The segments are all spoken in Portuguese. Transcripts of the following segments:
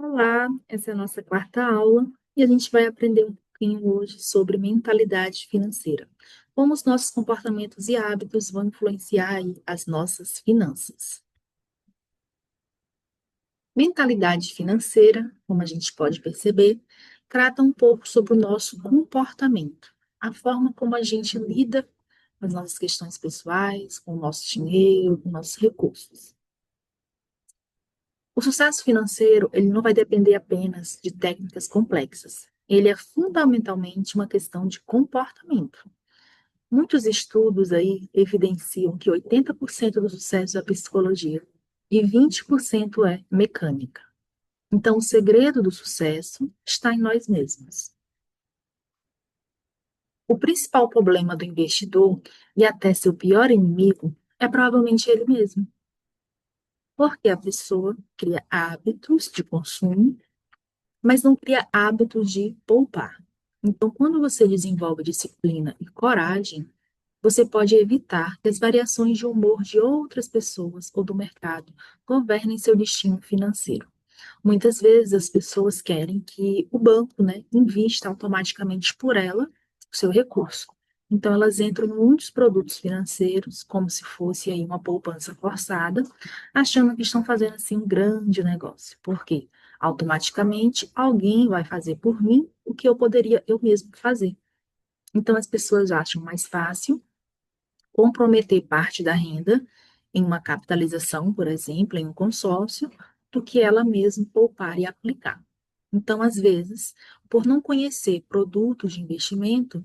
Olá, essa é a nossa quarta aula e a gente vai aprender um pouquinho hoje sobre mentalidade financeira. Como os nossos comportamentos e hábitos vão influenciar aí as nossas finanças. Mentalidade financeira, como a gente pode perceber, trata um pouco sobre o nosso comportamento, a forma como a gente lida com as nossas questões pessoais, com o nosso dinheiro, com nossos recursos. O sucesso financeiro, ele não vai depender apenas de técnicas complexas. Ele é fundamentalmente uma questão de comportamento. Muitos estudos aí evidenciam que 80% do sucesso é psicologia e 20% é mecânica. Então, o segredo do sucesso está em nós mesmos. O principal problema do investidor, e até seu pior inimigo, é provavelmente ele mesmo. Porque a pessoa cria hábitos de consumo mas não cria hábitos de poupar. Então, quando você desenvolve disciplina e coragem, você pode evitar que as variações de humor de outras pessoas ou do mercado governem seu destino financeiro. Muitas vezes as pessoas querem que o banco, invista automaticamente por ela o seu recurso. Então elas entram em muitos produtos financeiros, como se fosse aí uma poupança forçada, achando que estão fazendo assim um grande negócio. Por quê? Automaticamente alguém vai fazer por mim o que eu poderia eu mesmo fazer. Então as pessoas acham mais fácil comprometer parte da renda em uma capitalização, por exemplo, em um consórcio, do que ela mesma poupar e aplicar. Então, às vezes, por não conhecer produtos de investimento,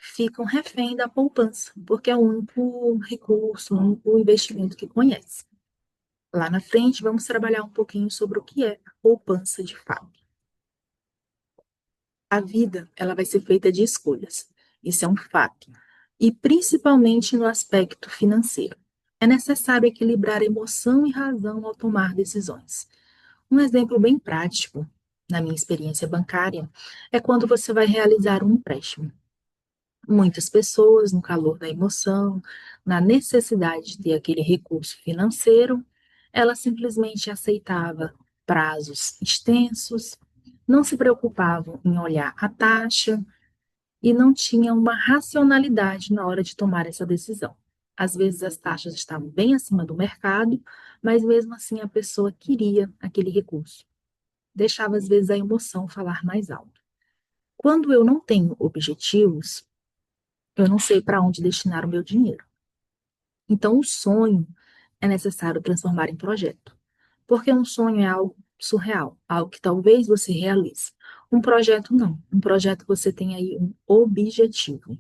ficam refém da poupança, porque é o único recurso, o único investimento que conhece. Lá na frente, vamos trabalhar um pouquinho sobre o que é a poupança de fato. A vida, ela vai ser feita de escolhas. Isso é um fato. E principalmente no aspecto financeiro. É necessário equilibrar emoção e razão ao tomar decisões. Um exemplo bem prático, na minha experiência bancária, é quando você vai realizar um empréstimo. Muitas pessoas, no calor da emoção, na necessidade de ter aquele recurso financeiro, ela simplesmente aceitava prazos extensos, não se preocupavam em olhar a taxa e não tinham uma racionalidade na hora de tomar essa decisão. Às vezes as taxas estavam bem acima do mercado, mas mesmo assim a pessoa queria aquele recurso. Deixava às vezes a emoção falar mais alto. Quando eu não tenho objetivos, eu não sei para onde destinar o meu dinheiro. Então, o sonho é necessário transformar em projeto, porque um sonho é algo surreal, algo que talvez você realize. Um projeto não. Um projeto você tem aí um objetivo.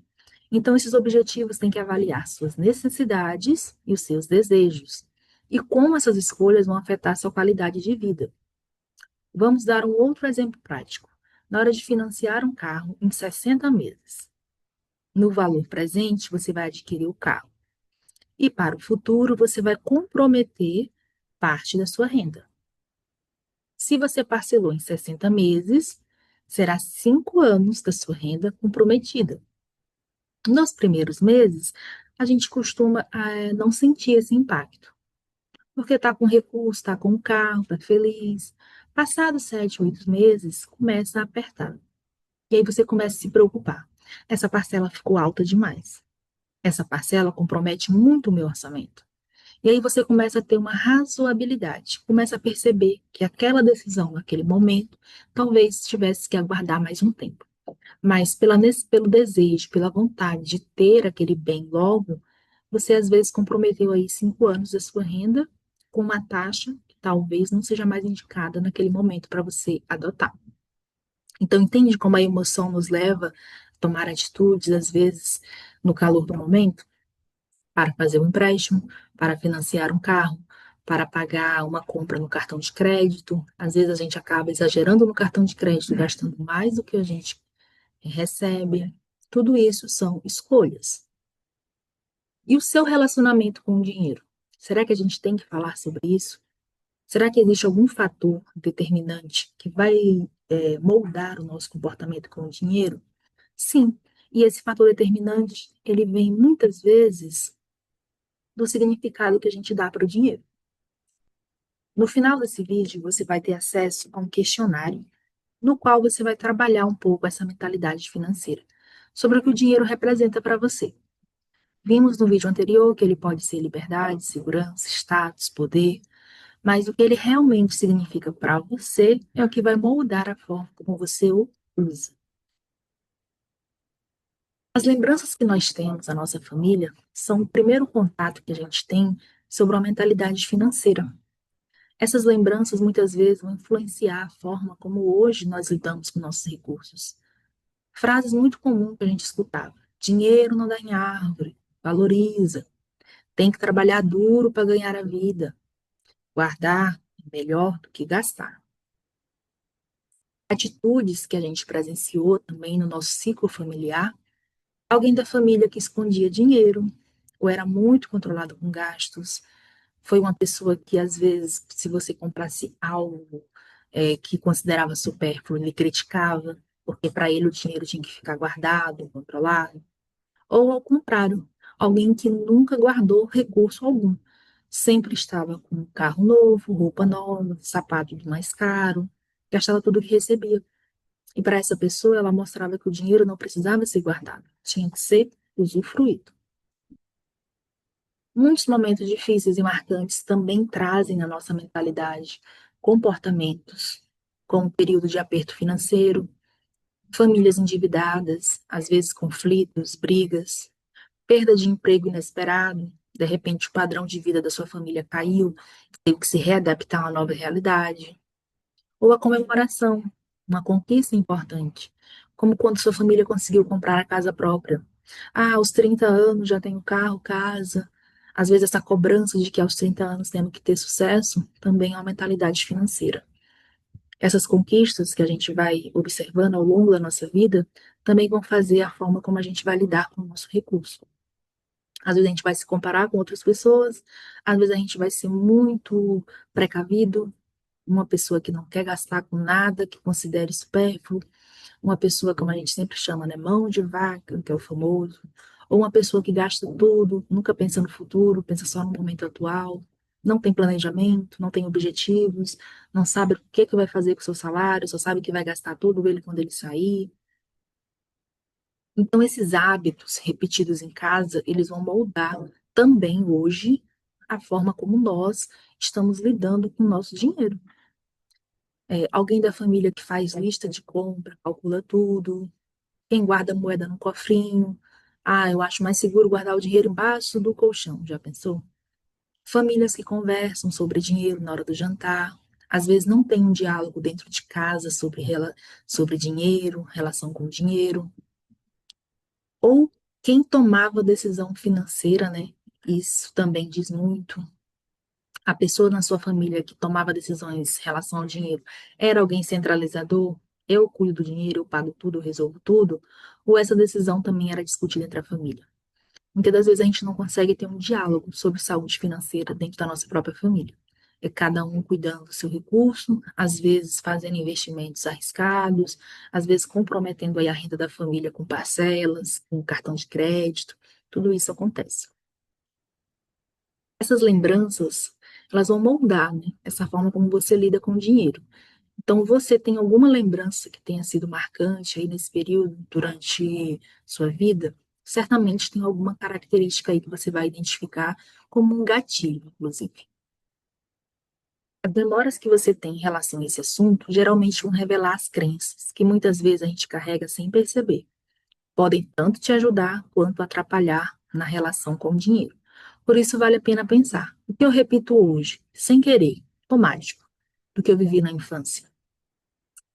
Então, esses objetivos têm que avaliar suas necessidades e os seus desejos, e como essas escolhas vão afetar sua qualidade de vida. Vamos dar um outro exemplo prático. Na hora de financiar um carro em 60 meses, no valor presente, você vai adquirir o carro. E para o futuro, você vai comprometer parte da sua renda. Se você parcelou em 60 meses, será 5 anos da sua renda comprometida. Nos primeiros meses, a gente costuma não sentir esse impacto, porque está com recurso, está com o carro, está feliz. Passados 7, 8 meses, começa a apertar. E aí você começa a se preocupar. Essa parcela ficou alta demais. Essa parcela compromete muito o meu orçamento. E aí você começa a ter uma razoabilidade, começa a perceber que aquela decisão, naquele momento, talvez tivesse que aguardar mais um tempo. Mas pelo desejo, pela vontade de ter aquele bem logo, você às vezes comprometeu aí 5 anos da sua renda com uma taxa que talvez não seja mais indicada naquele momento para você adotar. Então, entende como a emoção nos leva a tomar atitudes, às vezes, no calor do momento? Para fazer um empréstimo, para financiar um carro, para pagar uma compra no cartão de crédito. Às vezes a gente acaba exagerando no cartão de crédito, gastando mais do que a gente recebe. Tudo isso são escolhas. E o seu relacionamento com o dinheiro? Será que a gente tem que falar sobre isso? Será que existe algum fator determinante que vai moldar o nosso comportamento com o dinheiro? Sim. E esse fator determinante, ele vem muitas vezes do significado que a gente dá para o dinheiro. No final desse vídeo, você vai ter acesso a um questionário, no qual você vai trabalhar um pouco essa mentalidade financeira, sobre o que o dinheiro representa para você. Vimos no vídeo anterior que ele pode ser liberdade, segurança, status, poder, mas o que ele realmente significa para você é o que vai moldar a forma como você o usa. As lembranças que nós temos da nossa família são o primeiro contato que a gente tem sobre uma mentalidade financeira. Essas lembranças muitas vezes vão influenciar a forma como hoje nós lidamos com nossos recursos. Frases muito comuns que a gente escutava: dinheiro não dá em árvore, valoriza, tem que trabalhar duro para ganhar a vida, guardar é melhor do que gastar. Atitudes que a gente presenciou também no nosso ciclo familiar: alguém da família que escondia dinheiro, ou era muito controlado com gastos, foi uma pessoa que, às vezes, se você comprasse algo que considerava supérfluo, ele criticava, porque para ele o dinheiro tinha que ficar guardado, controlado. Ou, ao contrário, alguém que nunca guardou recurso algum, sempre estava com um carro novo, roupa nova, sapato do mais caro, gastava tudo que recebia. E para essa pessoa, ela mostrava que o dinheiro não precisava ser guardado, tinha que ser usufruído. Muitos momentos difíceis e marcantes também trazem na nossa mentalidade comportamentos, como o período de aperto financeiro, famílias endividadas, às vezes conflitos, brigas, perda de emprego inesperado, de repente o padrão de vida da sua família caiu, teve que se readaptar a uma nova realidade, ou a comemoração, uma conquista importante, como quando sua família conseguiu comprar a casa própria. Ah, aos 30 anos já tenho carro, casa. Às vezes essa cobrança de que aos 30 anos temos que ter sucesso também é uma mentalidade financeira. Essas conquistas que a gente vai observando ao longo da nossa vida também vão fazer a forma como a gente vai lidar com o nosso recurso. Às vezes a gente vai se comparar com outras pessoas, às vezes a gente vai ser muito precavido, uma pessoa que não quer gastar com nada, que considere supérfluo, uma pessoa, como a gente sempre chama, né, mão de vaca, que é o famoso, ou uma pessoa que gasta tudo, nunca pensa no futuro, pensa só no momento atual, não tem planejamento, não tem objetivos, não sabe o que que vai fazer com o seu salário, só sabe que vai gastar tudo ele quando ele sair. Então, esses hábitos repetidos em casa, eles vão moldar também hoje a forma como nós estamos lidando com o nosso dinheiro. Alguém da família que faz lista de compra, calcula tudo, quem guarda moeda no cofrinho. Ah, eu acho mais seguro guardar o dinheiro embaixo do colchão, já pensou? Famílias que conversam sobre dinheiro na hora do jantar. Às vezes não tem um diálogo dentro de casa sobre dinheiro, relação com dinheiro. Ou quem tomava a decisão financeira, né? Isso também diz muito. A pessoa na sua família que tomava decisões em relação ao dinheiro era alguém centralizador? Eu cuido do dinheiro, eu pago tudo, eu resolvo tudo? Ou essa decisão também era discutida entre a família? Muitas das vezes a gente não consegue ter um diálogo sobre saúde financeira dentro da nossa própria família. É cada um cuidando do seu recurso, às vezes fazendo investimentos arriscados, às vezes comprometendo aí a renda da família com parcelas, com cartão de crédito. Tudo isso acontece. Essas lembranças, elas vão moldar, né, essa forma como você lida com o dinheiro. Então, você tem alguma lembrança que tenha sido marcante aí nesse período, durante sua vida? Certamente tem alguma característica aí que você vai identificar como um gatilho, inclusive. As memórias que você tem em relação a esse assunto geralmente vão revelar as crenças que muitas vezes a gente carrega sem perceber. Podem tanto te ajudar quanto atrapalhar na relação com o dinheiro. Por isso, vale a pena pensar: o que eu repito hoje, sem querer, automático, do que eu vivi na infância?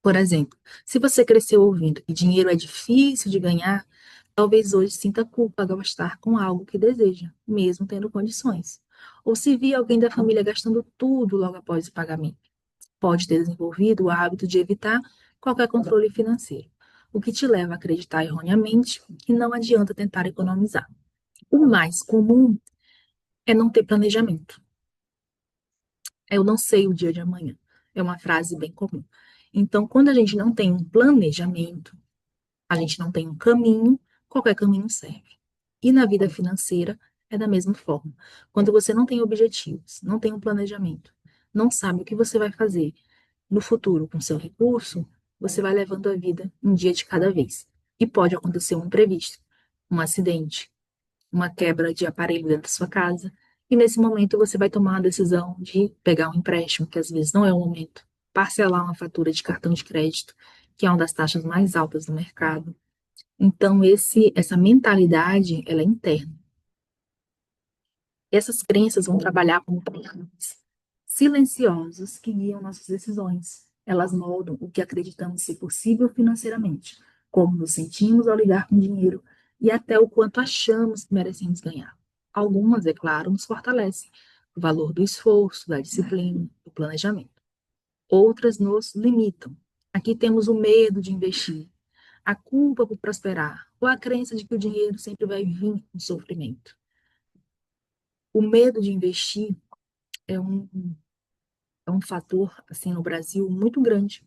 Por exemplo, se você cresceu ouvindo que dinheiro é difícil de ganhar, talvez hoje sinta culpa ao gastar com algo que deseja, mesmo tendo condições. Ou se vir alguém da família gastando tudo logo após o pagamento, pode ter desenvolvido o hábito de evitar qualquer controle financeiro, o que te leva a acreditar erroneamente que não adianta tentar economizar. O mais comum é não ter planejamento. Eu não sei o dia de amanhã. É uma frase bem comum. Então, quando a gente não tem um planejamento, a gente não tem um caminho, qualquer caminho serve. E na vida financeira é da mesma forma. Quando você não tem objetivos, não tem um planejamento, não sabe o que você vai fazer no futuro com seu recurso, você vai levando a vida um dia de cada vez. E pode acontecer um imprevisto, um acidente, uma quebra de aparelho dentro da sua casa. E nesse momento você vai tomar a decisão de pegar um empréstimo, que às vezes não é o momento, parcelar uma fatura de cartão de crédito, que é uma das taxas mais altas do mercado. Então, essa mentalidade, ela é interna. Essas crenças vão trabalhar como programas silenciosos que guiam nossas decisões. Elas moldam o que acreditamos ser possível financeiramente, como nos sentimos ao lidar com dinheiro e até o quanto achamos que merecemos ganhar. Algumas, é claro, nos fortalecem, o valor do esforço, da disciplina, do planejamento. Outras nos limitam. Aqui temos o medo de investir, a culpa por prosperar, ou a crença de que o dinheiro sempre vai vir com sofrimento. O medo de investir é um fator, assim, no Brasil muito grande.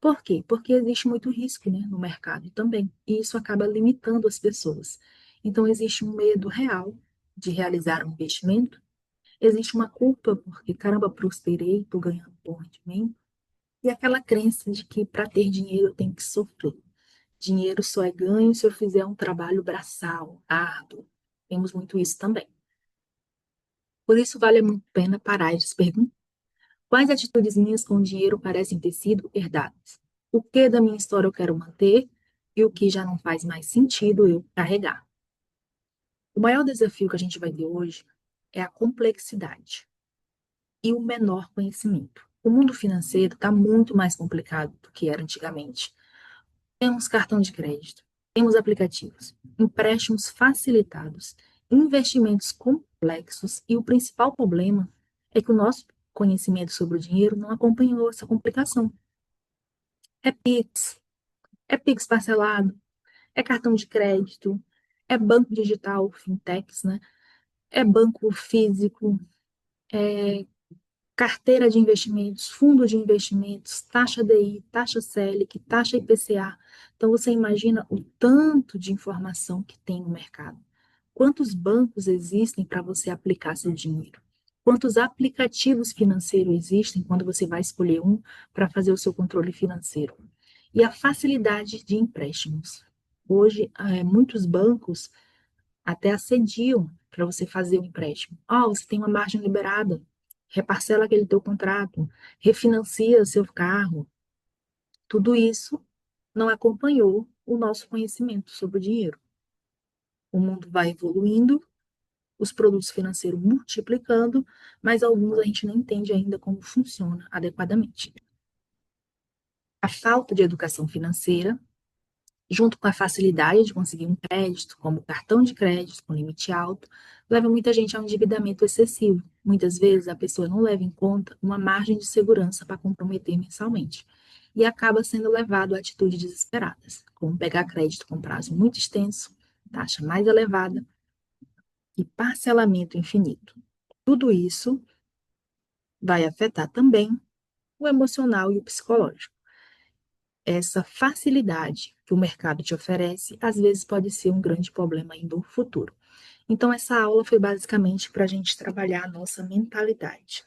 Por quê? Porque existe muito risco, né, no mercado também, e isso acaba limitando as pessoas. Então, existe um medo real de realizar um investimento, existe uma culpa, porque, caramba, prosperei, estou ganhando bom rendimento, e aquela crença de que para ter dinheiro eu tenho que sofrer. Dinheiro só é ganho se eu fizer um trabalho braçal, árduo. Temos muito isso também. Por isso, vale muito a pena parar e se perguntar: quais atitudes minhas com o dinheiro parecem ter sido herdadas? O que da minha história eu quero manter e o que já não faz mais sentido eu carregar? O maior desafio que a gente vai ter hoje é a complexidade e o menor conhecimento. O mundo financeiro está muito mais complicado do que era antigamente. Temos cartão de crédito, temos aplicativos, empréstimos facilitados, investimentos complexos e o principal problema é que o nosso conhecimento sobre o dinheiro não acompanhou essa complicação. É Pix, é Pix parcelado, é cartão de crédito, é banco digital, fintechs, né? É banco físico, carteira de investimentos, fundo de investimentos, taxa DI, taxa Selic, taxa IPCA. Então, você imagina o tanto de informação que tem no mercado. Quantos bancos existem para você aplicar seu dinheiro? Quantos aplicativos financeiros existem quando você vai escolher um para fazer o seu controle financeiro? E a facilidade de empréstimos. Hoje, muitos bancos até assediam para você fazer o empréstimo. Você tem uma margem liberada, reparcela aquele teu contrato, refinancia seu carro. Tudo isso não acompanhou o nosso conhecimento sobre o dinheiro. O mundo vai evoluindo, os produtos financeiros multiplicando, mas alguns a gente não entende ainda como funciona adequadamente. A falta de educação financeira, junto com a facilidade de conseguir um crédito, como cartão de crédito com limite alto, leva muita gente a um endividamento excessivo. Muitas vezes a pessoa não leva em conta uma margem de segurança para comprometer mensalmente e acaba sendo levado a atitudes desesperadas, como pegar crédito com prazo muito extenso, taxa mais elevada e parcelamento infinito. Tudo isso vai afetar também o emocional e o psicológico. Essa facilidade que o mercado te oferece, às vezes pode ser um grande problema aí no futuro. Então, essa aula foi basicamente para a gente trabalhar a nossa mentalidade,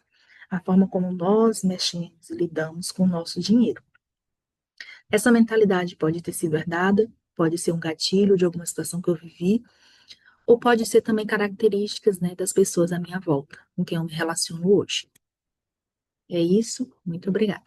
a forma como nós mexemos e lidamos com o nosso dinheiro. Essa mentalidade pode ter sido herdada, pode ser um gatilho de alguma situação que eu vivi, ou pode ser também características, né, das pessoas à minha volta, com quem eu me relaciono hoje. É isso, muito obrigada.